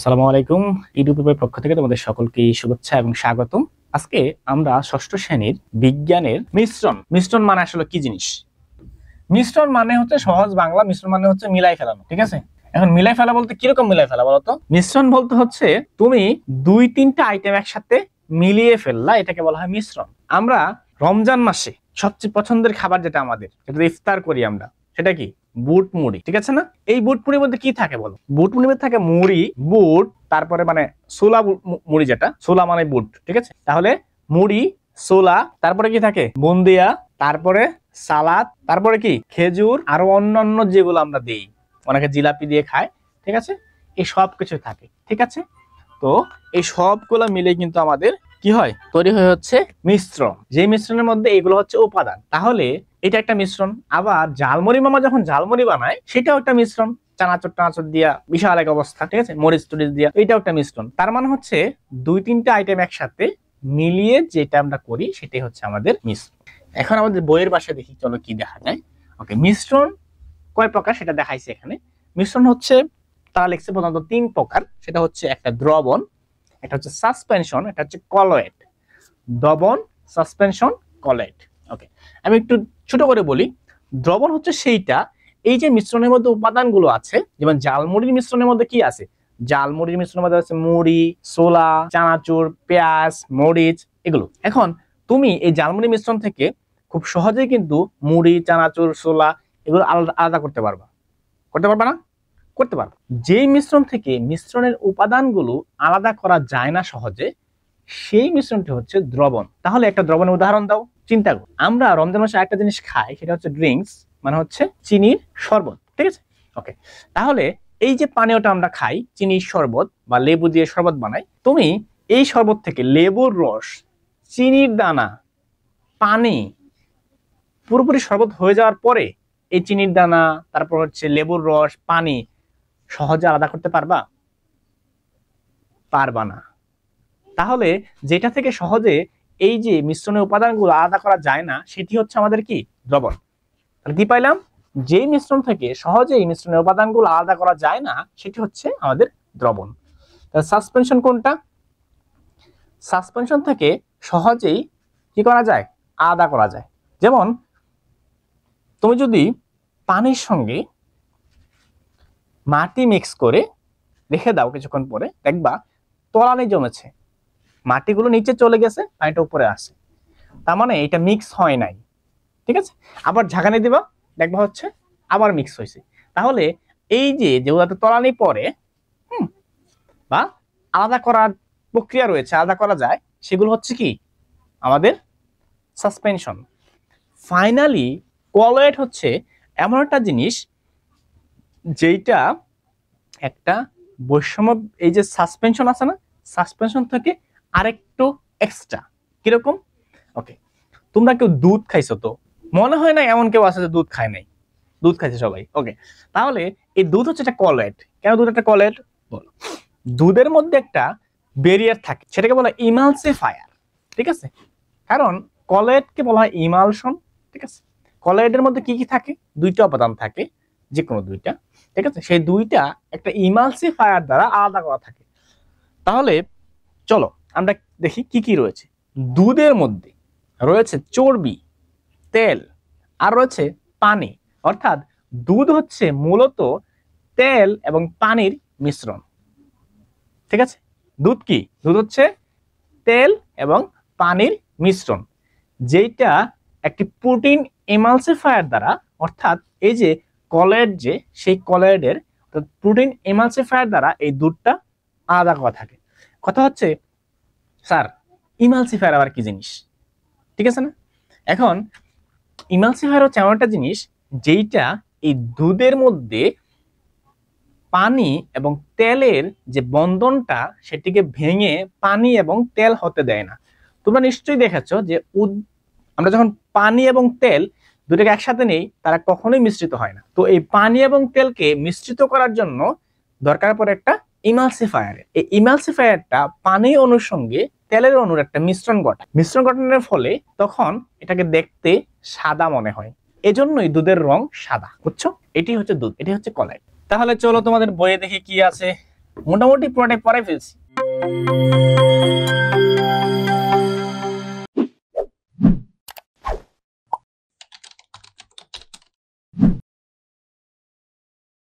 আসসালামু আলাইকুম। ইউটিউবের পক্ষ থেকে তোমাদের সকলকে শুভেচ্ছা এবং স্বাগতম। আজকে আমরা ষষ্ঠ শ্রেণীর বিজ্ঞানের মিশ্রণ মানে আসলে কি জিনিস। মিশ্রণ মানে হচ্ছে সহজ বাংলা, মিশ্রণ মানে হচ্ছে মিলাই ফেলানো, ঠিক আছে? এখন মিলাই ফেলা বলতে কিরকম মিলাই ফেলা বলতো? মিশ্রণ বলতে হচ্ছে তুমি দুই তিনটা আইটেম একসাথে মিলিয়ে ফেললা, এটাকে বলা হয় মিশ্রণ। আমরা রমজান মাসে সবচেয়ে পছন্দের খাবার যেটা আমাদের, যেটা ইফতার করি আমরা, সেটা কি? বুট মুড়ি, ঠিক আছে না? এই বুট মুড়ির মধ্যে কি থাকে বলো? বুট মুড়ির মধ্যে থাকে মুড়ি, বুট, তারপরে মানে ছোলা মুড়ি, যেটা ছোলা মানে বুট, ঠিক আছে? তাহলে মুড়ি, ছোলা, তারপরে কি থাকে? বুন্দিয়া, তারপরে সালাদ, তারপরে কি খেজুর, আরো অন্যান্য যেগুলো আমরা দেই, অনেকে জিলাপি দিয়ে খায়, ঠিক আছে? এই সব কিছু থাকে, ঠিক আছে? তো এই সবগুলো মিলে কিন্তু আমাদের কি হয়, তৈরি হয়ে হচ্ছে মিশ্রণ। যে মিশ্রণের মধ্যে এগুলো হচ্ছে উপাদান, তাহলে এটা একটা মিশ্রণ। আবার ঝালমুড়ি মামা যখন ঝালমুড়ি বানায়, সেটাও একটা মিশ্রণ। চানাচুর টানাচুর দিয়া বিশাল এক অবস্থা, ঠিক আছে? মরিচ টরিচ দিয়া, এটাও একটা মিশ্রণ। তার মানে হচ্ছে দুই তিনটা আইটেম একসাথে মিলিয়ে যেটা আমরা করি, সেটাই হচ্ছে আমাদের মিশ্রণ। এখন আমাদের বইয়ের পাশে দেখি, চলো কি দেখা যায়। ওকে, মিশ্রণ কয় প্রকার সেটা দেখাইছে এখানে। মিশ্রণ হচ্ছে তারা লিখছে প্রধানত তিন প্রকার। সেটা হচ্ছে একটা দ্রবণ, এটা হচ্ছে সাসপেনশন, এটা হচ্ছে কলয়েড। দ্রবণ, সাসপেনশন, কলয়েড। ওকে, আমি একটু ছোট করে বলি। দ্রবণ হচ্ছে সেইটা, এই যে মিশ্রণের মধ্যে উপাদানগুলো আছে, যেমন জালমুড়ির মিশ্রণের মধ্যে কি আছে? জালমুড়ির মিশ্রণের মধ্যে আছে মুড়ি, ছোলা, চানাচুর, পেঁয়াজ, মরিচ, এগুলো। এখন তুমি এই জালমুড়ি মিশ্রণ থেকে খুব সহজেই কিন্তু মুড়ি, চানাচুর, ছোলা এগুলো আলাদা আলাদা করতে পারবা। করতে পারবা না? করতে পারবা। যেই মিশ্রণ থেকে মিশ্রণের উপাদানগুলো আলাদা করা যায় না সহজে, সেই মিশ্রণটি হচ্ছে দ্রবণ। তাহলে একটা দ্রবণের উদাহরণ দাও। চিন্তা করো, আমরা রমজান মাসে একটা জিনিস খাই, সেটা হচ্ছে ড্রিঙ্কস, মানে হচ্ছে চিনির শরবত, ঠিক আছে? ওকে, তাহলে এই যে পানীয়টা আমরা খাই, চিনির শরবত বা লেবু দিয়ে শরবত বানাই, তুমি এই শরবত থেকে লেবুর রস, চিনির দানা, পানি পুরোপুরি শরবত হয়ে যাওয়ার পরে এই চিনির দানা, তারপর হচ্ছে লেবুর রস, পানি সহজে আলাদা করতে পারবা? পারবা না। তাহলে যেটা থেকে সহজে এই যে মিশ্রণের উপাদানগুলো আলাদা করা যায় না, সেটি হচ্ছে আমাদের কি? দ্রবণ। তাহলে কি পাইলাম? যে মিশ্রণ থেকে সহজেই মিশ্রণের উপাদানগুলো আলাদা করা যায় না, সেটি হচ্ছে আমাদের দ্রবণ। তাহলে সাসপেনশন কোনটা? সাসপেনশন থেকে সহজেই কি করা যায়? আলাদা করা যায়। যেমন তুমি যদি পানির সঙ্গে মাটি মিক্স করে রেখে দাও, কিছুক্ষণ পরে দেখবা তলানি জমেছে, মাটিগুলো নিচে চলে গেছে, পানিটা উপরে আসে, তার মানে এটা মিক্স হয় নাই, ঠিক আছে? আবার ঝাঁকানি দিবা, দেখবা হচ্ছে আবার মিক্স হয়েছে। তাহলে এই যে যেগুলোতে তলানি পড়ে বা আলাদা করার প্রক্রিয়া রয়েছে, আলাদা করা যায়, সেগুলো হচ্ছে কি? আমাদের সাসপেনশন। ফাইনালি কলয়েড হচ্ছে এমন একটা জিনিস যেটা একটা বৈষম্য, এই যে সাসপেনশন আছে না, সাসপেনশন থেকে আরেকটু এক্সট্রা। কিরকম? ওকে, তোমরা কেউ দুধ খাইছো তো? মনে হয় না এমন কেউ আছে যে দুধ খায় নাই। দুধ খাইছে সবাই। ওকে, তাহলে এই দুধ হচ্ছে একটা কলয়েড। কেন দুধ একটা কলয়েড? বলো। দুধের মধ্যে একটা ব্যারিয়ার থাকে, সেটাকে বলা হয় ইমালসিফায়ার, ঠিক আছে? কারণ কলয়েডকে বলা হয় ইমালশন, ঠিক আছে? কলয়েডের মধ্যে কি কি থাকে? দুইটা উপাদান থাকে, যে কোনো দুইটা, ঠিক আছে? সেই দুইটা একটা ইমালসিফায়ার দ্বারা আলাদা করা থাকে। তাহলে চলো আমরা দেখি কি কি রয়েছে। দুধের মধ্যে রয়েছে চর্বি, তেল, আর রয়েছে পানি। অর্থাৎ দুধ হচ্ছে মূলত তেল এবং পানির মিশ্রণ, ঠিক আছে? দুধ কি? দুধ হচ্ছে তেল এবং পানির মিশ্রণ, যেটা একটি প্রোটিন এমালসিফায়ার দ্বারা, অর্থাৎ এই যে কলয়েড, যে সেই কলয়েডের প্রোটিন এমালসিফায়ার দ্বারা এই দুধটা আলাদা করা থাকে। কথা হচ্ছে, স্যার ইমালসিফায়ার আবার কি জিনিস? ঠিক আছে না? এখন ইমালসিফায়ার হচ্ছে এমন একটা জিনিস যেইটা এই দুধের মধ্যে পানি এবং তেলের যে বন্ধনটা, সেটিকে ভেঙে পানি এবং তেল হতে দেয় না। তোমরা নিশ্চয়ই দেখেছো যে আমরা যখন পানি এবং তেল দুটোকে একসাথে নেই, তারা কখনোই মিশ্রিত হয় না। তো এই পানি এবং তেলকে মিশ্রিত করার জন্য দরকার পড়ে একটা ইমালসিফায়ার। এই ইমালসিফায়ারটা পানি অণুর সঙ্গে তেলের অণুর একটা মিশ্রণ ঘটায়। মিশ্রণ ঘটনার ফলে তখন এটাকে দেখতে সাদা মনে হয়, এজন্যই দুধের রং সাদা। বুঝছো? এটি হচ্ছে দুধ, এটি হচ্ছে কলাই। তাহলে চলো তোমাদের বইয়ে দেখি কি আছে। মোটামুটি পুরোটাই পড়াই ফেলছি।